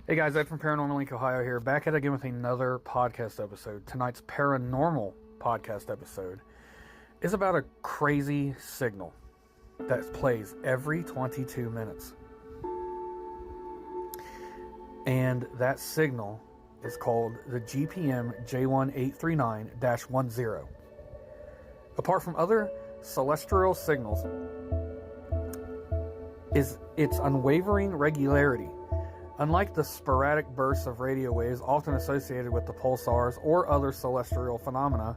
Hey guys, Ed from Paranormal Link, Ohio here, back at it again with another podcast episode. Tonight's Paranormal podcast episode is about a crazy signal that plays every 22 minutes. And that signal is called the GPM J1839-10. Apart from other celestial signals, is its unwavering regularity. Unlike the sporadic bursts of radio waves often associated with the pulsars or other celestial phenomena,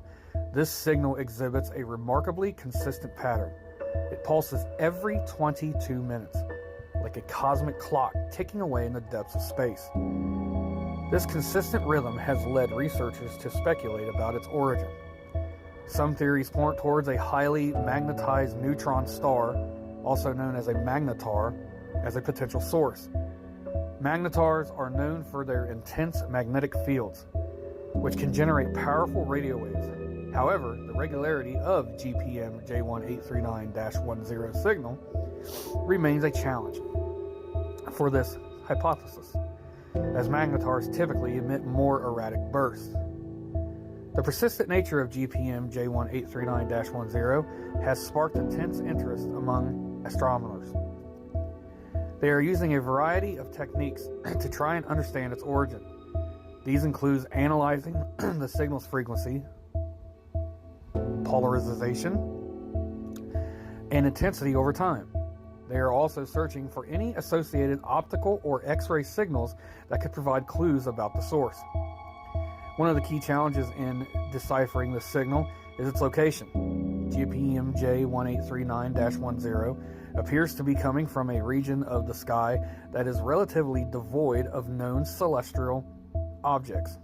this signal exhibits a remarkably consistent pattern. It pulses every 22 minutes, like a cosmic clock ticking away in the depths of space. This consistent rhythm has led researchers to speculate about its origin. Some theories point towards a highly magnetized neutron star, also known as a magnetar, as a potential source. Magnetars are known for their intense magnetic fields, which can generate powerful radio waves. However, the regularity of GPM J1839-10 signal remains a challenge for this hypothesis, as magnetars typically emit more erratic bursts. The persistent nature of GPM J1839-10 has sparked intense interest among astronomers. They are using a variety of techniques to try and understand its origin. These include analyzing the signal's frequency, polarization, and intensity over time. They are also searching for any associated optical or X-ray signals that could provide clues about the source. One of the key challenges in deciphering this signal is its location. GPM J1839-10 appears to be coming from a region of the sky that is relatively devoid of known celestial objects.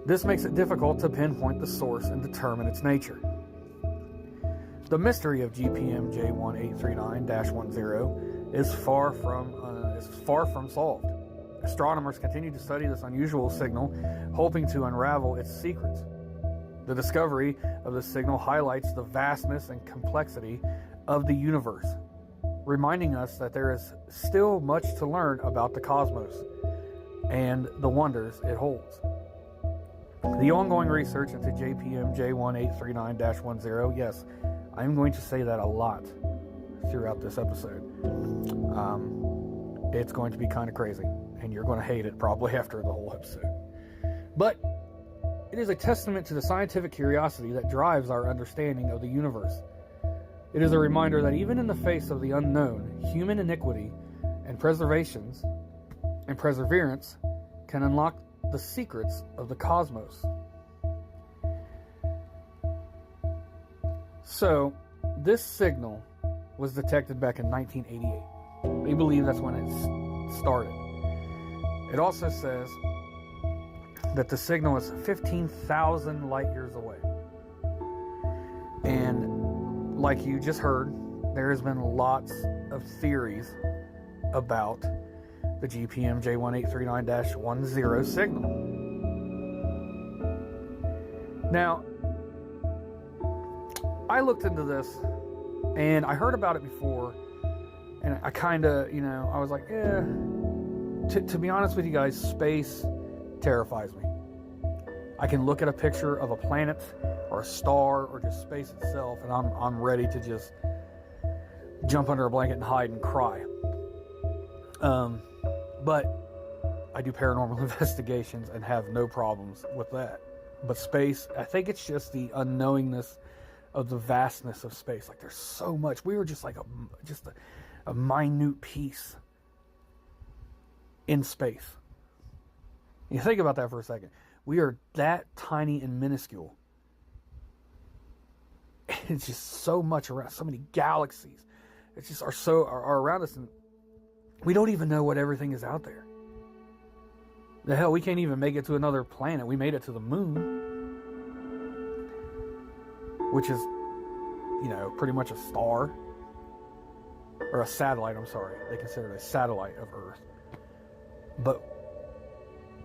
This makes it difficult to pinpoint the source and determine its nature. The mystery of GPM J1839-10 is far from solved. Astronomers continue to study this unusual signal, hoping to unravel its secrets. The discovery of this signal highlights the vastness and complexity of the universe, reminding us that there is still much to learn about the cosmos and the wonders it holds. The ongoing research into JPM J1839-10, yes, I'm going to say that a lot throughout this episode. It's going to be kind of crazy, and you're going to hate it probably after the whole episode. But it is a testament to the scientific curiosity that drives our understanding of the universe. It is a reminder that even in the face of the unknown, human iniquity and perseverance can unlock the secrets of the cosmos. So, this signal was detected back in 1988. They believe that's when it started. It also says that the signal is 15,000 light years away. And like you just heard, there has been lots of theories about the GPM J1839-10 signal. Now, I looked into this and I heard about it before, and I kind of, I was like, to be honest with you guys, space terrifies me. I can look at a picture of a planet or a star or just space itself, and I'm ready to just jump under a blanket and hide and cry. But I do paranormal investigations and have no problems with that. But space, I think it's just the unknowingness of the vastness of space. Like, there's so much. We were just like a minute piece in space. You think about that for a second. We are that tiny and minuscule. It's just so much around, so many galaxies. It's just are around us, and we don't even know what everything is out there. The hell, we can't even make it to another planet. We made it to the moon, which is, pretty much a star. Or a satellite, I'm sorry. They consider it a satellite of Earth.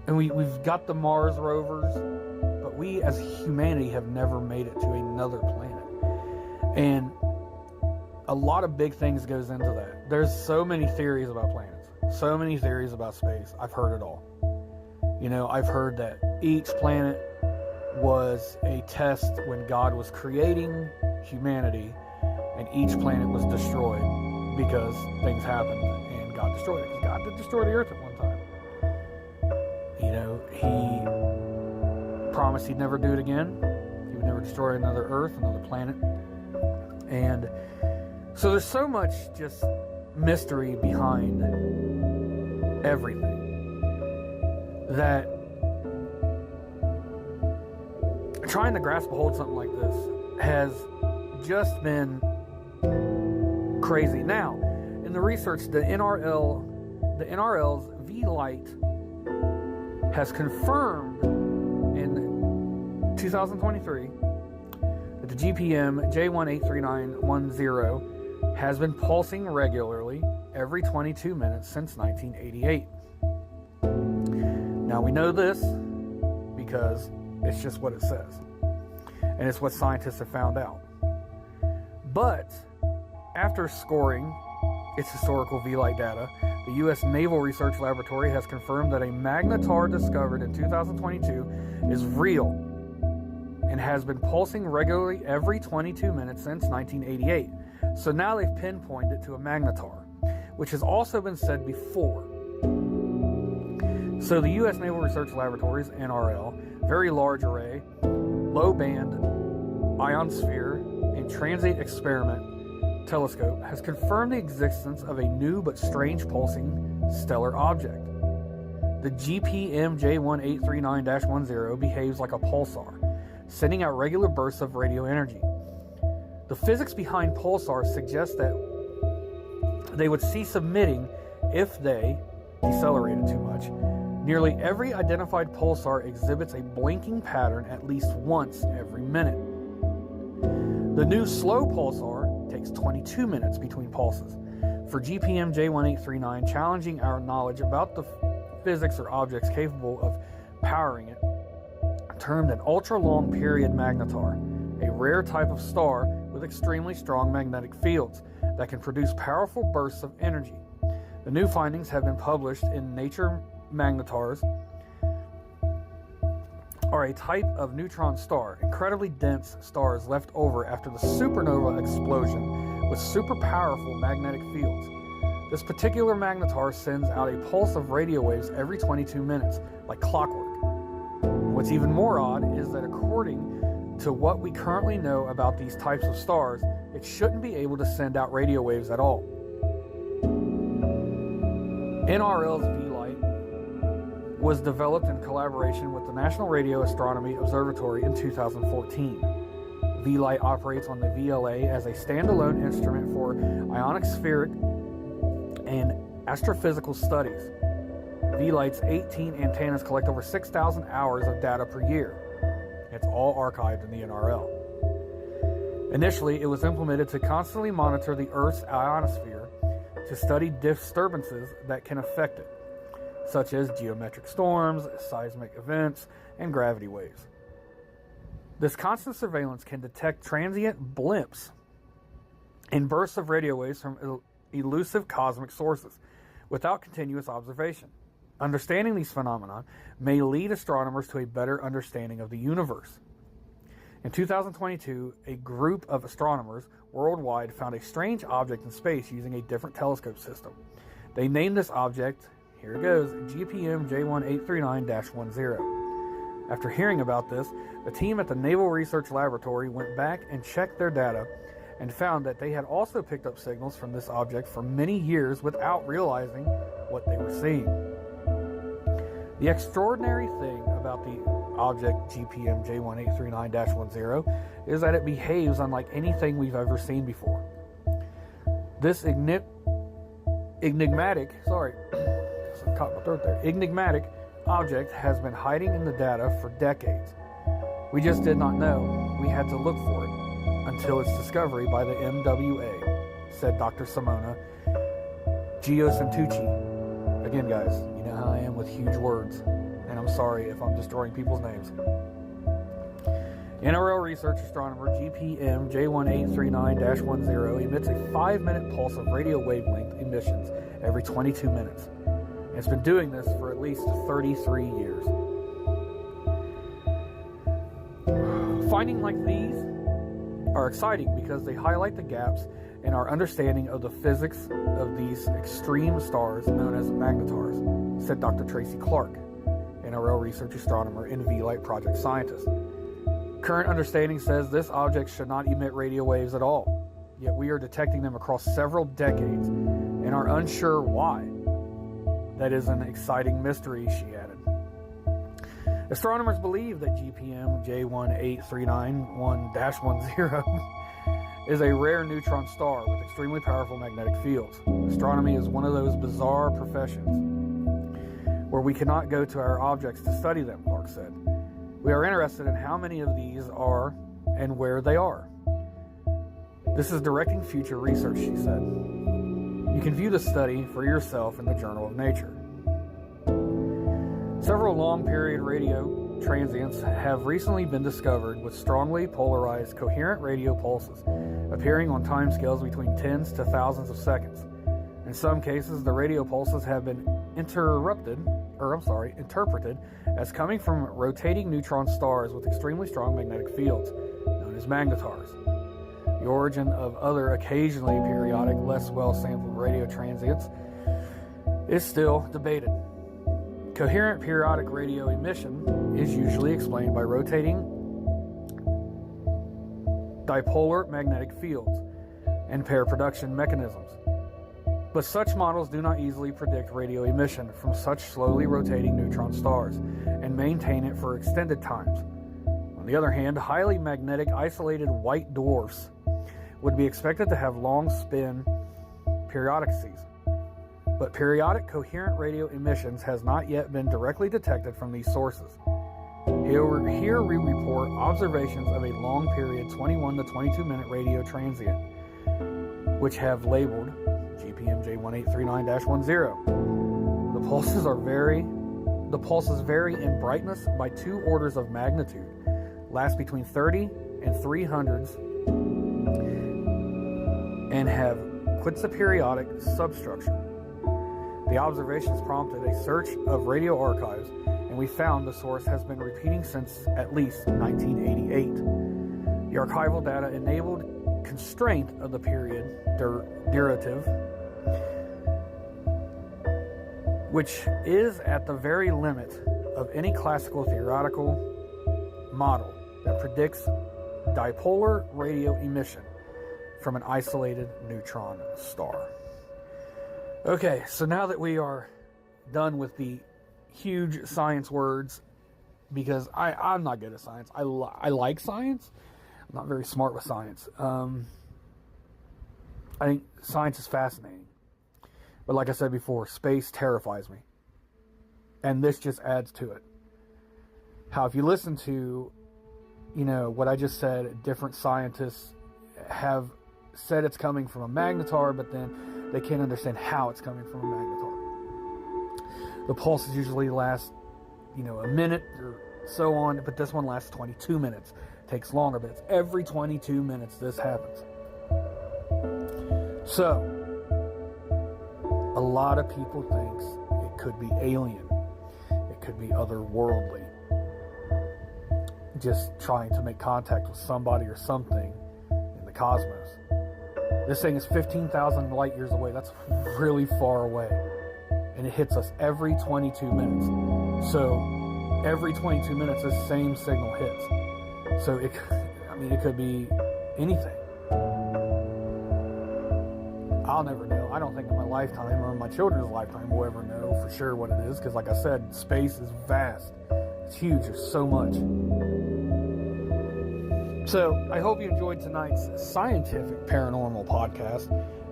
And we've got the Mars rovers, but we as humanity have never made it to another planet. And a lot of big things goes into that. There's so many theories about planets. So many theories about space. I've heard it all. You know, I've heard that each planet was a test when God was creating humanity, and each planet was destroyed because things happened and God destroyed it. Because God did destroy the earth at one time. You know, he promised he'd never do it again. He would never destroy another earth, another planet. And so there's so much just mystery behind everything that trying to grasp a hold of something like this has just been crazy. Now, in the research, the NRL's V-Light has confirmed in 2023 that the GPM J1839-10 has been pulsing regularly every 22 minutes since 1988. Now, we know this because it's just what it says, and it's what scientists have found out. But after scoring its historical V-Light data, the U.S. Naval Research Laboratory has confirmed that a magnetar discovered in 2022 is real and has been pulsing regularly every 22 minutes since 1988. So now they've pinpointed it to a magnetar, which has also been said before. So the U.S. Naval Research Laboratory's NRL Very Large Array, Low Band Ionosphere, and Transient Experiment Telescope has confirmed the existence of a new but strange pulsing stellar object. The GPM J1839-10 behaves like a pulsar, sending out regular bursts of radio energy. The physics behind pulsars suggests that they would cease emitting if they decelerated too much. Nearly every identified pulsar exhibits a blinking pattern at least once every minute. The new slow pulsar takes 22 minutes between pulses. For GPM J1839, challenging our knowledge about the physics or objects capable of powering it, termed an ultra-long period magnetar, a rare type of star with extremely strong magnetic fields that can produce powerful bursts of energy. The new findings have been published in Nature. Magnetars are a type of neutron star, incredibly dense stars left over after the supernova explosion with super powerful magnetic fields. This particular magnetar sends out a pulse of radio waves every 22 minutes, like clockwork. What's even more odd is that according to what we currently know about these types of stars, it shouldn't be able to send out radio waves at all. NRL's V-Light was developed in collaboration with the National Radio Astronomy Observatory in 2014. V-Light operates on the VLA as a standalone instrument for ionospheric and astrophysical studies. V-Light's 18 antennas collect over 6,000 hours of data per year. It's all archived in the NRL. Initially, it was implemented to constantly monitor the Earth's ionosphere to study disturbances that can affect it, such as geometric storms, seismic events, and gravity waves. This constant surveillance can detect transient blimps and bursts of radio waves from elusive cosmic sources without continuous observation. Understanding these phenomena may lead astronomers to a better understanding of the universe. In 2022, a group of astronomers worldwide found a strange object in space using a different telescope system. They named this object, here it goes, GPM J1839-10. After hearing about this, the team at the Naval Research Laboratory went back and checked their data and found that they had also picked up signals from this object for many years without realizing what they were seeing. The extraordinary thing about the object GPM J1839-10 is that it behaves unlike anything we've ever seen before. This enigmatic object has been hiding in the data for decades. We just did not know we had to look for it until its discovery by the MWA, said Dr. Simona Giosantucci. Again, guys, you know how I am with huge words, and I'm sorry if I'm destroying people's names. NRL research astronomer GPM J1839-10 emits a 5-minute pulse of radio wavelength emissions every 22 minutes. And it's been doing this for at least 33 years. Findings like these are exciting because they highlight the gaps in our understanding of the physics of these extreme stars known as magnetars, said Dr. Tracy Clark, NRL research astronomer and V-Light project scientist. Current understanding says this object should not emit radio waves at all, yet we are detecting them across several decades and are unsure why. That is an exciting mystery, she added. Astronomers believe that GPM J1839-10 is a rare neutron star with extremely powerful magnetic fields. Astronomy is one of those bizarre professions where we cannot go to our objects to study them, Clark said. We are interested in how many of these are and where they are. This is directing future research, she said. You can view the study for yourself in the Journal of Nature. Several long-period radio transients have recently been discovered with strongly polarized coherent radio pulses appearing on timescales between tens to thousands of seconds. In some cases, the radio pulses have been interpreted as coming from rotating neutron stars with extremely strong magnetic fields, known as magnetars. The origin of other occasionally periodic, less well-sampled radio transients is still debated. Coherent periodic radio emission is usually explained by rotating dipolar magnetic fields and pair production mechanisms. But such models do not easily predict radio emission from such slowly rotating neutron stars and maintain it for extended times. On the other hand, highly magnetic isolated white dwarfs would be expected to have long spin periodicities. But periodic coherent radio emissions has not yet been directly detected from these sources. Here we report observations of a long period 21 to 22 minute radio transient, which have labeled GPM J1839-10. The pulses vary in brightness by 2 orders of magnitude, last between 30 and 300s, and have quintuperiodic substructure. The observations prompted a search of radio archives, and we found the source has been repeating since at least 1988. The archival data enabled constraint of the period derivative, which is at the very limit of any classical theoretical model that predicts dipolar radio emission from an isolated neutron star. Okay, so now that we are done with the huge science words, because I'm not good at science. I like science. I'm not very smart with science. I think science is fascinating. But like I said before, space terrifies me. And this just adds to it. How if you listen to, what I just said, different scientists have said it's coming from a magnetar, but then they can't understand how it's coming from a magnetar. The pulses usually last, a minute or so on, but this one lasts 22 minutes. Takes longer, but it's every 22 minutes this happens. So, a lot of people think it could be alien. It could be otherworldly. Just trying to make contact with somebody or something in the cosmos. This thing is 15,000 light years away. That's really far away. And it hits us every 22 minutes. So, every 22 minutes, this same signal hits. So, it could be anything. I'll never know. I don't think in my lifetime or in my children's lifetime we'll ever know for sure what it is. Because like I said, space is vast. It's huge. There's so much. So, I hope you enjoyed tonight's scientific paranormal podcast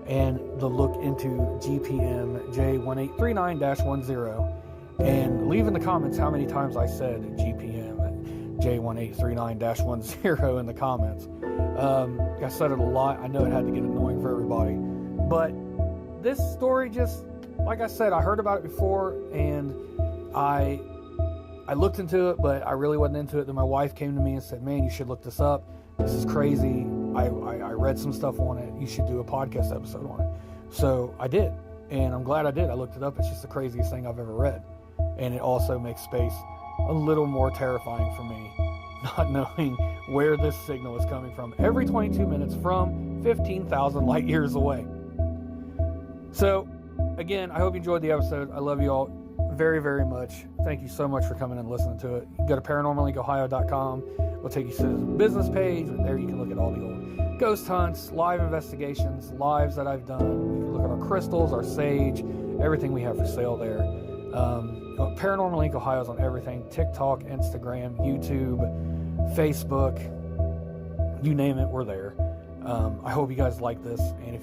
and the look into GPM J1839-10. And leave in the comments how many times I said GPM J1839-10 in the comments. I said it a lot. I know it had to get annoying for everybody. But this story just, like I said, I heard about it before and I looked into it, but I really wasn't into it. Then my wife came to me and said, man, you should look this up. This is crazy. I read some stuff on it. You should do a podcast episode on it. So I did. And I'm glad I did. I looked it up. It's just the craziest thing I've ever read. And it also makes space a little more terrifying for me, not knowing where this signal is coming from every 22 minutes from 15,000 light years away. So, again, I hope you enjoyed the episode. I love you all very, very much. Thank you so much for coming and listening to it. Go to paranormalinkohio.com. We'll take you to the business page. There you can look at all the old ghost hunts, live investigations, lives that I've done. You can look at our crystals, our sage, everything we have for sale there. Paranormal Inc. Ohio is on everything: TikTok, Instagram, YouTube, Facebook, you name it, we're there. I hope you guys like this, and if